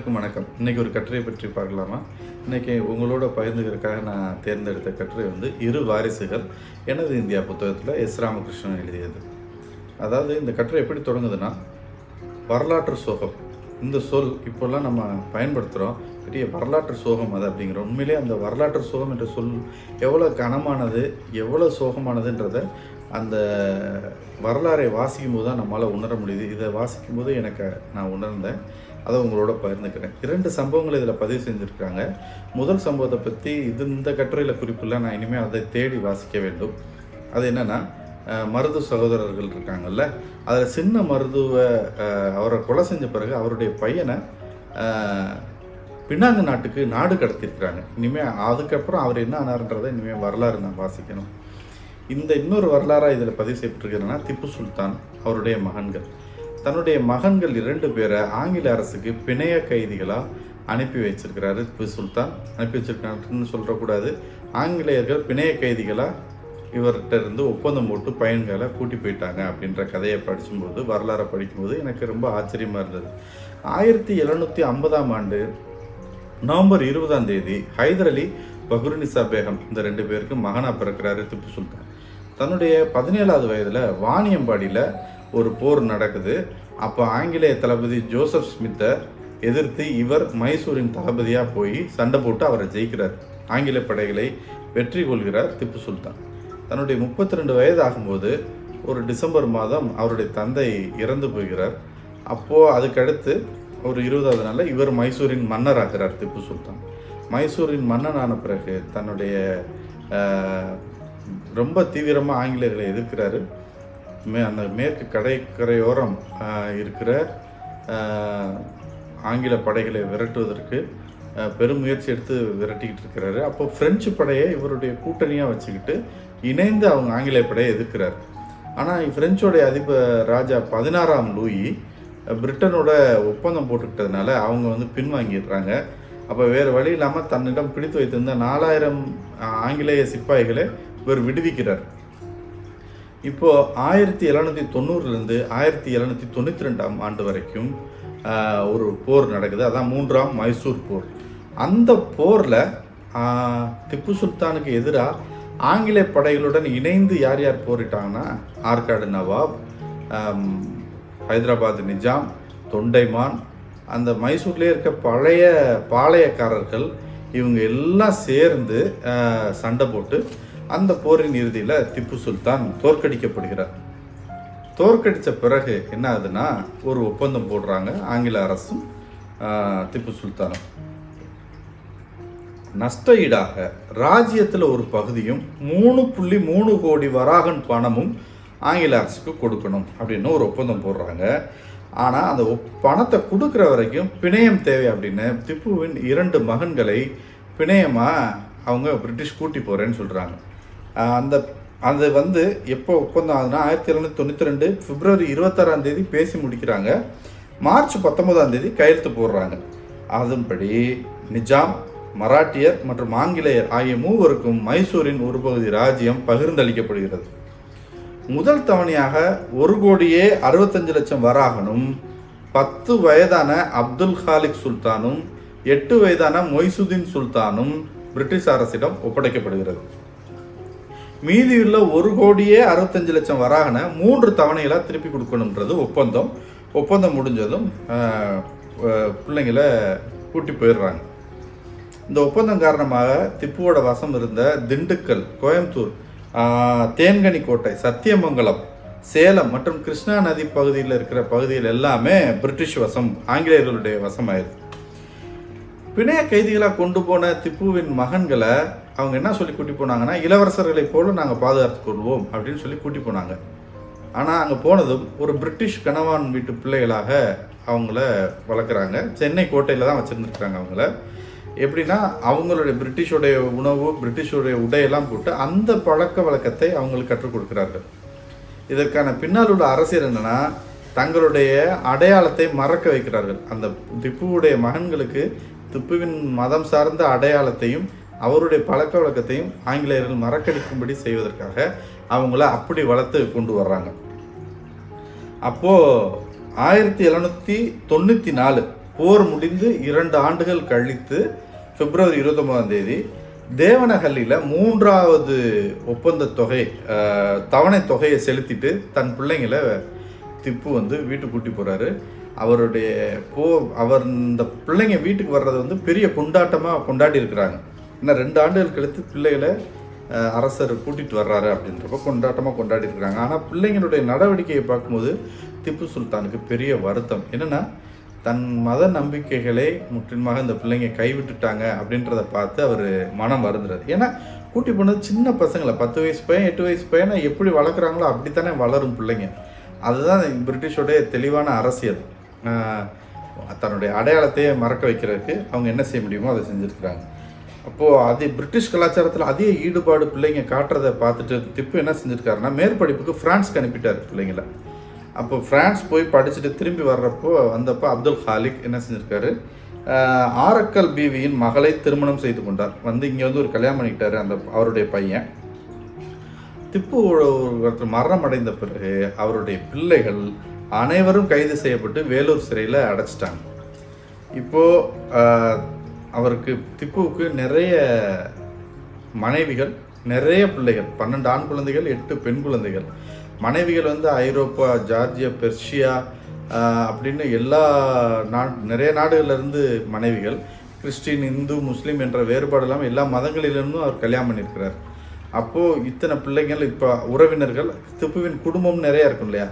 அனைவருக்கும் வணக்கம். இன்றைக்கி ஒரு கட்டுரை பற்றி பார்க்கலாமா? இன்றைக்கி உங்களோட பகிர்ந்துக்கிறதுக்காக நான் தேர்ந்தெடுத்த கட்டுரை இரு வாரிசுகள் எனது இந்தியா புத்தகத்தில் எஸ் ராமகிருஷ்ணன் எழுதியது. அதாவது இந்த கட்டுரை எப்படி தொடங்குதுன்னா, வரலாற்று சோகம். இந்த சொல் இப்போல்லாம் நம்ம பயன்படுத்துகிறோம், பெரிய வரலாற்று சோகம் அது அப்படிங்கிற. உண்மையிலே அந்த வரலாற்று சோகம் என்ற சொல் எவ்வளோ கனமானது, எவ்வளோ சோகமானதுன்றதை அந்த வரலாறை வாசிக்கும் போது தான் நம்மளால் உணர முடியுது. இதை வாசிக்கும் போது நான் உணர்ந்தேன். அதை உங்களோட பகிர்ந்துக்கிறேன். 2 சம்பவங்கள் இதில் பதிவு செஞ்சுருக்காங்க. முதல் சம்பவத்தை பற்றி இந்த கட்டுரையில் குறிப்பில்லை, நான் இனிமேல் அதை தேடி வாசிக்க வேண்டும். அது என்னென்னா, மருது சகோதரர்கள் இருக்காங்கல்ல, அதில் சின்ன மருதுவை அவரை கொலை செஞ்ச பிறகு அவருடைய பையனை பின்னாங்கு நாட்டுக்கு நாடு கடத்திருக்கிறாங்க. இனிமேல் அதுக்கப்புறம் அவர் என்ன ஆனார்ன்றதை இனிமேல் வரலாறு நான் வாசிக்கணும். இந்த இன்னொரு வரலாறாக இதில் பதிவு செய்யப்பட்டிருக்கிறதுனா, திப்பு சுல்தான் அவருடைய மகன்கள் தன்னுடைய மகன்கள் 2 பேரை ஆங்கில அரசுக்கு பிணைய கைதிகளாக அனுப்பி வச்சிருக்கிறாரு. திப்பு சுல்தான் அனுப்பி வச்சிருக்காருன்னு சொல்கிறக்கூடாது, ஆங்கிலேயர்கள் பிணைய கைதிகளாக இவர்கிட்ட இருந்து ஒப்பந்தம் போட்டு பையன்களை கூட்டி போயிட்டாங்க அப்படின்ற கதையை படிக்கும்போது, வரலாறை படிக்கும்போது எனக்கு ரொம்ப ஆச்சரியமாக இருந்தது. 1750ஆம் ஆண்டு நவம்பர் 20ஆம் தேதி ஹைதர் அலி பஹ்ருநிசா பேகம் இந்த 2 பேருக்கு மகனாக பிறக்கிறாரு திப்பு சுல்தான். தன்னுடைய 17ஆவது வயதில் வாணியம்பாடியில் ஒரு போர் நடக்குது. அப்போ ஆங்கிலேய தளபதி ஜோசப் ஸ்மித்தை எதிர்த்து இவர் மைசூரின் தளபதியாக போய் சண்டை போட்டு அவரை ஜெயிக்கிறார். ஆங்கில படைகளை வெற்றி கொள்கிறார் திப்பு சுல்தான். தன்னுடைய 32 வயது ஆகும்போது ஒரு டிசம்பர் மாதம் அவருடைய தந்தை இறந்து போகிறார். அப்போது அதுக்கடுத்து ஒரு 20ஆவது நாளில் இவர் மைசூரின் மன்னர் ஆகிறார் திப்பு சுல்தான். மைசூரின் மன்னனான பிறகு தன்னுடைய ரொம்ப தீவிரமாக ஆங்கிலேயர்களை எதிர்க்கிறாரு. அந்த மேற்கு கடற்கரையோரம் இருக்கிற ஆங்கில படைகளை விரட்டுவதற்கு பெரும் முயற்சி எடுத்து விரட்டிக்கிட்டு இருக்கிறாரு. அப்போ பிரெஞ்சு படையை இவருடைய கூட்டணியாக வச்சுக்கிட்டு இணைந்து அவங்க ஆங்கிலேய படையை எதிர்க்கிறார். ஆனால் பிரெஞ்சோடைய அதிபர் ராஜா 16ஆம் லூயி பிரிட்டனோட ஒப்பந்தம் போட்டுக்கிட்டதுனால அவங்க பின்வாங்கிடுறாங்க. அப்போ வேறு வழி இல்லாமல் தன்னிடம் பிடித்து வைத்திருந்த 4000 ஆங்கிலேய சிப்பாய்களை இவர் விடுவிக்கிறார். இப்போது 1790லேருந்து 1792ஆம் ஆண்டு வரைக்கும் ஒரு போர் நடக்குது. அதான் 3ஆம் மைசூர் போர். அந்த போரில் திப்பு சுல்தானுக்கு எதிராக ஆங்கிலேய படைகளுடன் இணைந்து யார் யார் போரிட்டாங்கன்னா, ஆற்காடு நவாப், ஹைதராபாத் நிஜாம், தொண்டைமான், அந்த மைசூர்லேயே இருக்க பழைய பாளையக்காரர்கள், இவங்க எல்லாம் சேர்ந்து சண்டை போட்டு அந்த போரின் இறுதியில் திப்பு சுல்தான் தோற்கடிக்கப்படுகிறார். தோற்கடித்த பிறகு என்ன ஆகுதுன்னா, ஒரு ஒப்பந்தம் போடுறாங்க ஆங்கில அரசும் திப்பு சுல்தானும். நஷ்ட ஈடாக ராஜ்யத்தில் ஒரு பகுதியும் 3.3 கோடி வராகன் பணமும் ஆங்கில அரசுக்கு கொடுக்கணும் அப்படின்னு ஒரு ஒப்பந்தம் போடுறாங்க. ஆனால் அந்த பணத்தை கொடுக்குற வரைக்கும் பிணையம் தேவை அப்படின்னு திப்புவின் 2 மகன்களை பிணையமாக அவங்க பிரிட்டிஷ் கூட்டி போகிறேன்னு சொல்கிறாங்க. அது எப்போ ஒப்பந்தம் ஆகுதுன்னா, 1792 பிப்ரவரி 26ஆம் தேதி பேசி முடிக்கிறாங்க. மார்ச் 19ஆம் தேதி கையெழுத்து போடுறாங்க. அதன்படி நிஜாம், மராட்டியர் மற்றும் ஆங்கிலேயர் ஆகிய மூவருக்கும் மைசூரின் ஒரு பகுதி ராஜ்யம் பகிர்ந்தளிக்கப்படுகிறது. முதல் தவணையாக 1,65,00,000 வராகனும் 10 வயதான அப்துல் காலிக் சுல்தானும் 8 வயதான மொய்சுதீன் சுல்தானும் பிரிட்டிஷ் அரசிடம் ஒப்படைக்கப்படுகிறது. மீதியுள்ள 1,65,00,000 வராகனை 3 தவணைகளாக திருப்பி கொடுக்கணுன்றது ஒப்பந்தம். ஒப்பந்தம் முடிஞ்சதும் பிள்ளைங்களை கூட்டி போயிடுறாங்க. இந்த ஒப்பந்தம் காரணமாக திப்புவோட வசம் இருந்த திண்டுக்கல், கோயம்புத்தூர், தேன்கனி கோட்டை, சத்தியமங்கலம், சேலம் மற்றும் கிருஷ்ணா நதி பகுதியில் இருக்கிற பகுதிகள் எல்லாமே பிரிட்டிஷ் வசம், ஆங்கிலேயர்களுடைய வசமாயிருது. பிணைய கைதிகளாக கொண்டு போன திப்புவின் மகன்களை அவங்க என்ன சொல்லி கூட்டி போனாங்கன்னா, இளவரசர்களை போல நாங்கள் பாதுகாத்து கொள்வோம் அப்படின்னு சொல்லி கூட்டி போனாங்க. ஆனால் அங்கே போனதும் ஒரு பிரிட்டிஷ் கணவான் வீட்டு பிள்ளைகளாக அவங்கள வளர்க்குறாங்க. சென்னை கோட்டையில் தான் வச்சுருந்துருக்குறாங்க. அவங்கள எப்படின்னா, அவங்களுடைய பிரிட்டிஷோடைய உணவு, பிரிட்டிஷோடைய உடையெல்லாம் போட்டு அந்த பழக்க வழக்கத்தை அவங்களுக்கு கற்றுக் கொடுக்குறார்கள். இதற்கான பின்னால் உள்ள அரசியல் என்னென்னா, தங்களுடைய அடையாளத்தை மறக்க வைக்கிறார்கள். அந்த திப்புவுடைய மகன்களுக்கு திப்புவின் மதம் சார்ந்த அடையாளத்தையும் அவருடைய பழக்க வழக்கத்தையும் ஆங்கிலேயர்கள் மறக்கடிக்கும்படி செய்வதற்காக அவங்கள அப்படி வளர்த்து கொண்டு வர்றாங்க. அப்போது 1794 போர் முடிந்து 2 ஆண்டுகள் கழித்து பிப்ரவரி 29ஆம் தேதி தேவனஹள்ளியில் 3வது ஒப்பந்த தொகை தவணை தொகையை செலுத்திட்டு தன் பிள்ளைங்களை திப்பு வந்து வீட்டுக்கு கூட்டி போகிறாரு. அவர் இந்த பிள்ளைங்க வீட்டுக்கு வர்றதை பெரிய கொண்டாட்டமாக கொண்டாடி இருக்கிறாங்க. ஏன்னா 2 ஆண்டுகள் கழித்து பிள்ளைகளை அரசர் கூட்டிகிட்டு வர்றாரு அப்படின்றப்ப கொண்டாட்டமாக கொண்டாடி இருக்கிறாங்க. ஆனால் பிள்ளைங்களுடைய நடவடிக்கையை பார்க்கும்போது திப்பு சுல்தானுக்கு பெரிய வருத்தம். என்னென்னா தன் மத நம்பிக்கைகளை முற்றிலுமாக இந்த பிள்ளைங்க கைவிட்டுட்டாங்க அப்படின்றத பார்த்து அவர் மனம் வருந்துறாரு. ஏன்னா கூட்டி போனது சின்ன பசங்களை, 10 வயசு பையன் 8 வயசு பையனை எப்படி வளர்க்குறாங்களோ அப்படித்தானே வளரும் பிள்ளைங்க. அதுதான் பிரிட்டிஷோடைய தெளிவான அரசியல். தன்னுடைய அடையாளத்தையே மறக்க வைக்கிறதுக்கு அவங்க என்ன செய்ய முடியுமோ அதை செஞ்சுருக்கிறாங்க. அப்போது பிரிட்டிஷ் கலாச்சாரத்தில் அதே ஈடுபாடு பிள்ளைங்க காட்டுறதை பார்த்துட்டு திப்பு என்ன செஞ்சுருக்காருன்னா மேற்படிப்புக்கு ஃப்ரான்ஸ்க்கு அனுப்பிட்டார் பிள்ளைங்களை. அப்போ ஃப்ரான்ஸ் போய் படிச்சுட்டு திரும்பி வந்தப்போ அப்துல் ஹாலிக் என்ன செஞ்சுருக்காரு, ஆரக்கல் பீவியின் மகளை திருமணம் செய்து கொண்டார். இங்கே ஒரு கல்யாணம் பண்ணிக்கிட்டாரு அவருடைய பையன். திப்பு ஒருத்தர் மரணம் அடைந்த பிறகு அவருடைய பிள்ளைகள் அனைவரும் கைது செய்யப்பட்டு வேலூர் சிறையில் அடைச்சிட்டாங்க. இப்போது திப்புவுக்கு நிறைய மனைவிகள், நிறைய பிள்ளைகள், 12 ஆண் குழந்தைகள், 8 பெண் குழந்தைகள். மனைவிகள் ஐரோப்பா, ஜார்ஜியா, பெர்ஷியா அப்படின்னு நிறைய நாடுகளிலிருந்து மனைவிகள். கிறிஸ்டின், இந்து, முஸ்லீம் என்ற வேறுபாடு இல்லாமல் எல்லா மதங்களிலிருந்தும் அவர் கல்யாணம் பண்ணியிருக்கிறார். அப்போது இத்தனை பிள்ளைங்கள், இப்போ உறவினர்கள், திப்புவின் குடும்பம் நிறையா இருக்கும் இல்லையா.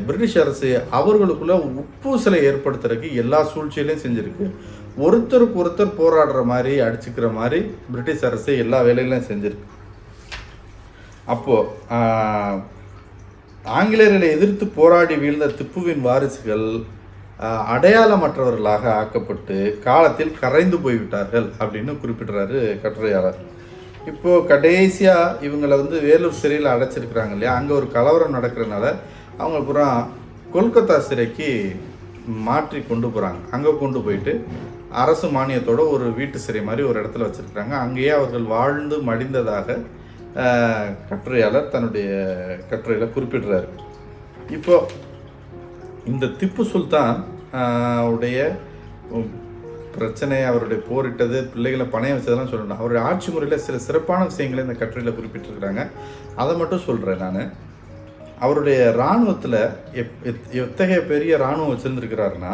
பிரிட்டிஷ் அரசு அவர்களுக்குள்ள உட்பூசலை ஏற்படுத்துறதுக்கு எல்லா சூழ்ச்சியிலையும் செஞ்சுருக்கு. ஒருத்தருக்கு ஒருத்தர் போராடுற மாதிரி, அடிச்சுக்கிற மாதிரி பிரிட்டிஷ் அரசு எல்லா வேலையிலையும் செஞ்சுருக்கு. அப்போது ஆங்கிலேயர்களை எதிர்த்து போராடி வீழ்ந்த திப்புவின் வாரிசுகள் அடையாளமற்றவர்களாக ஆக்கப்பட்டு காலத்தில் கரைந்து போய்விட்டார்கள் அப்படின்னு குறிப்பிடுறாரு கட்டுரையாளர். இப்போது கடைசியாக இவங்களை வேலூர் சிறையில் அடைச்சிருக்கிறாங்க இல்லையா. அங்கே ஒரு கலவரம் நடக்கிறதுனால அவங்க அப்புறம் கொல்கத்தா சிறைக்கு மாற்றி கொண்டு போகிறாங்க. அங்கே கொண்டு போயிட்டு அரசு மானியத்தோட ஒரு வீட்டு சிறை மாதிரி ஒரு இடத்துல வச்சுருக்கிறாங்க. அங்கேயே அவர்கள் வாழ்ந்து மடிந்ததாக கட்டுரையாளர் தன்னுடைய கட்டுரையில் குறிப்பிடுறாரு. இப்போ இந்த திப்பு சுல்தான் உடைய பிரச்சனை, அவருடைய போரிட்டது, பிள்ளைகளை பணையம் வச்சதெல்லாம் சொல்லணும். அவருடைய ஆட்சி முறையில் சில சிறப்பான விஷயங்களை இந்த கட்டுரையில் குறிப்பிட்டிருக்கிறாங்க. அதை மட்டும் சொல்கிறேன் நான். அவருடைய இராணுவத்தில் எத்தகைய பெரிய இராணுவம் வச்சுருந்துருக்கிறாருன்னா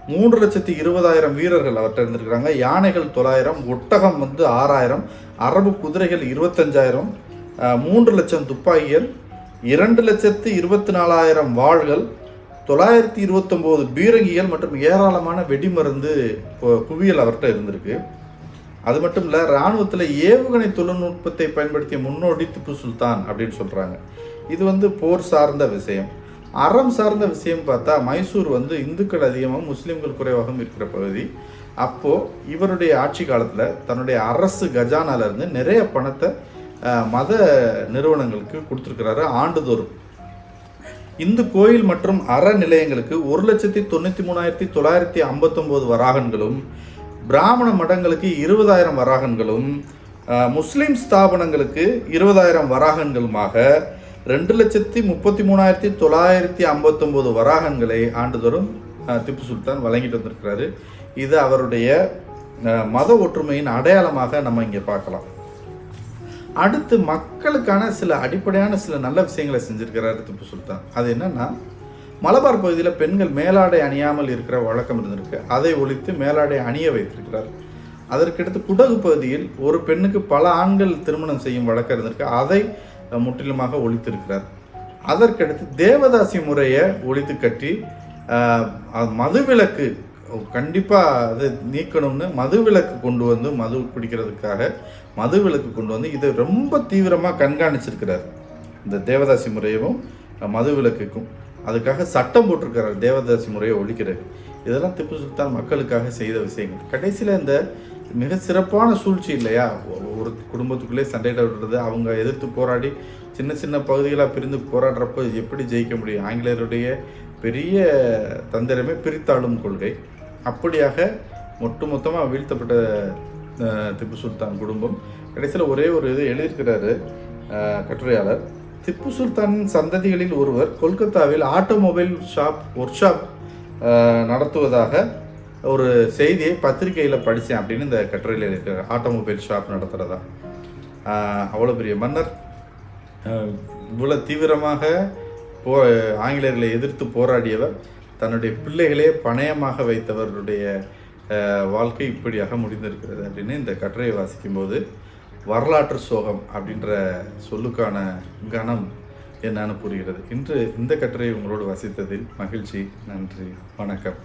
3,20,000 வீரர்கள் அவர்கிட்ட இருந்திருக்கிறாங்க. யானைகள் 900, ஒட்டகம் 6,000, அரபு குதிரைகள் 25,000, 3 லட்சம் துப்பாக்கிகள், 2,24,000 வாள்கள், 929 பீரங்கிகள் மற்றும் ஏராளமான வெடிமருந்து குவியல் அவர்கிட்ட இருந்திருக்கு. அது மட்டும் இல்லை, இராணுவத்தில் ஏவுகணை தொழில்நுட்பத்தை பயன்படுத்திய முன்னோடி திப்பு சுல்தான் அப்படின்னு சொல்கிறாங்க. இது போர் சார்ந்த விஷயம். அறம் சார்ந்த விஷயம் பார்த்தா மைசூர் இந்துக்கள் அதிகமாக முஸ்லீம்கள் குறைவாகவும் இருக்கிற பகுதி. அப்போது இவருடைய ஆட்சி காலத்தில் தன்னுடைய அரசு கஜானாலேருந்து நிறைய பணத்தை மத நிறுவனங்களுக்கு கொடுத்துருக்கிறாரு. ஆண்டுதோறும் இந்து கோயில் மற்றும் அற நிலையங்களுக்கு 1,93,959 வராகன்களும், பிராமண மடங்களுக்கு 20,000 வராகன்களும், முஸ்லீம் ஸ்தாபனங்களுக்கு 20,000 வராகன்களுமாக 2,33,959 வராகன்களை ஆண்டுதோறும் திப்பு சுல்தான் வழங்கிட்டு வந்திருக்கிறாரு. இது அவருடைய மத ஒற்றுமையின் அடையாளமாக நம்ம இங்கே பார்க்கலாம். அடுத்து மக்களுக்கான சில அடிப்படையான சில நல்ல விஷயங்களை செஞ்சிருக்கிறாரு திப்பு சுல்தான். அது என்னன்னா, மலபார் பகுதியில் பெண்கள் மேலாடை அணியாமல் இருக்கிற வழக்கம் இருந்திருக்கு. அதை ஒழித்து மேலாடை அணிய வைத்திருக்கிறார். அதற்கடுத்து குடகு பகுதியில் ஒரு பெண்ணுக்கு பல ஆண்கள் திருமணம் செய்யும் வழக்கம் இருந்திருக்கு. அதை முற்றிலுமாக ஒழித்திருக்கிறார். அதற்கடுத்து தேவதாசி முறையை ஒழித்து கட்டி மதுவிலக்கு கண்டிப்பாக அதை நீக்கணும்னு மதுவிலக்கு கொண்டு மது குடிக்கிறதுக்காக மதுவிலக்கு கொண்டு இதை ரொம்ப தீவிரமாக கண்காணிச்சிருக்கிறார். இந்த தேவதாசி முறையவும் மதுவிலக்குக்கும் அதுக்காக சட்டம் போட்டிருக்கிறார், தேவதாசி முறையை ஒழிக்கிறது. இதெல்லாம் திப்பு சுல்தான் மக்களுக்காக செய்த விஷயங்கள். கடைசியில் இந்த மிக சிறப்பான சூழ்ச்சி இல்லையா, ஒரு குடும்பத்துக்குள்ளே சண்டையிட விடுறது, அவங்க எதிர்த்து போராடி சின்ன சின்ன பகுதிகளாக பிரிந்து போராடுறப்போ எப்படி ஜெயிக்க முடியும்? ஆங்கிலேயருடைய பெரிய தந்திரமே பிரித்தாளும் கொள்கை. அப்படியாக மொத்தமாக வீழ்த்தப்பட்ட திப்பு சுல்தான் குடும்பம் கடைசியில் ஒரே ஒரு இது எழுதியிருக்கிறாரு கட்டுரையாளர். திப்பு சுல்தானின் சந்ததிகளில் ஒருவர் கொல்கத்தாவில் ஆட்டோமொபைல் ஒர்க் ஷாப் நடத்துவதாக ஒரு செய்தியை பத்திரிகையில் படித்தேன் அப்படின்னு இந்த கட்டுரையில் இருக்கிற ஆட்டோமொபைல் ஷாப் நடத்துகிறதா. அவ்வளோ பெரிய மன்னர் இவ்வளோ தீவிரமாக ஆங்கிலேயர்களை எதிர்த்து போராடியவர், தன்னுடைய பிள்ளைகளே பணயமாக வைத்தவருடைய வாழ்க்கை இப்படியாக முடிந்திருக்கிறது அப்படின்னு இந்த கட்டுரையை வாசிக்கும்போது வரலாற்று சோகம் அப்படின்ற சொல்லுக்கான கணம் என்னன்னு புரிகிறது. இன்று இந்த கட்டுரையை உங்களோடு வாசித்ததில் மகிழ்ச்சி. நன்றி, வணக்கம்.